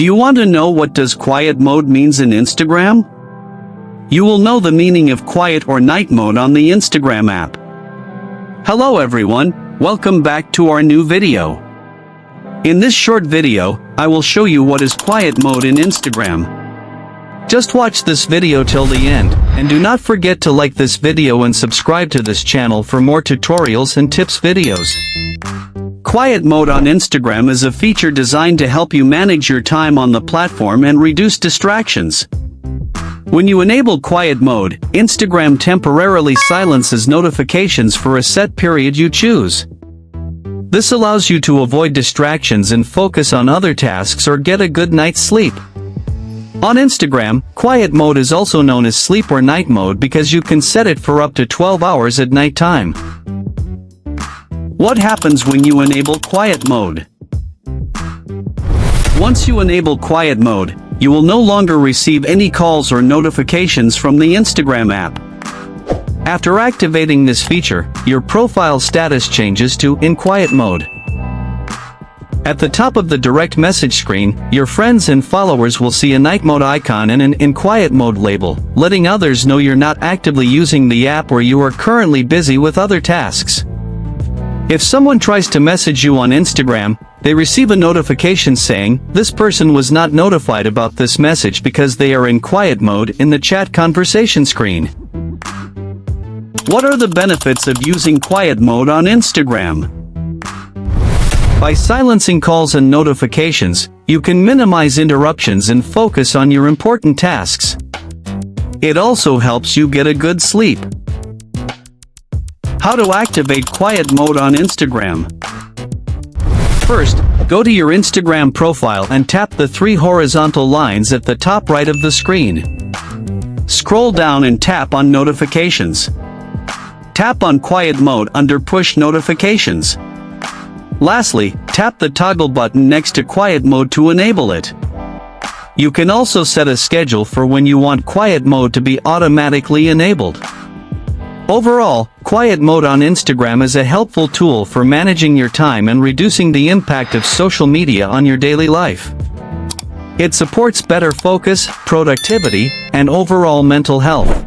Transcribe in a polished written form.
Do you want to know what does quiet mode means in Instagram? You will know the meaning of quiet or night mode on the Instagram app. Hello everyone, welcome back to our new video. In this short video, I will show you what is quiet mode in Instagram. Just watch this video till the end, and do not forget to like this video and subscribe to this channel for more tutorials and tips videos. Quiet mode on Instagram is a feature designed to help you manage your time on the platform and reduce distractions. When you enable quiet mode, Instagram temporarily silences notifications for a set period you choose. This allows you to avoid distractions and focus on other tasks or get a good night's sleep. On Instagram, quiet mode is also known as sleep or night mode because you can set it for up to 12 hours at night time. What happens when you enable quiet mode? Once you enable quiet mode, you will no longer receive any calls or notifications from the Instagram app. After activating this feature, your profile status changes to in quiet mode. At the top of the direct message screen, your friends and followers will see a night mode icon and an in quiet mode label, letting others know you're not actively using the app or you are currently busy with other tasks. If someone tries to message you on Instagram, they receive a notification saying, "This person was not notified about this message because they are in quiet mode" in the chat conversation screen. What are the benefits of using quiet mode on Instagram? By silencing calls and notifications, you can minimize interruptions and focus on your important tasks. It also helps you get a good sleep. How to activate quiet mode on Instagram? First, go to your Instagram profile and tap the three horizontal lines at the top right of the screen. Scroll down and tap on Notifications. Tap on Quiet Mode under Push Notifications. Lastly, tap the toggle button next to quiet mode to enable it. You can also set a schedule for when you want quiet mode to be automatically enabled. Overall, quiet mode on Instagram is a helpful tool for managing your time and reducing the impact of social media on your daily life. It supports better focus, productivity, and overall mental health.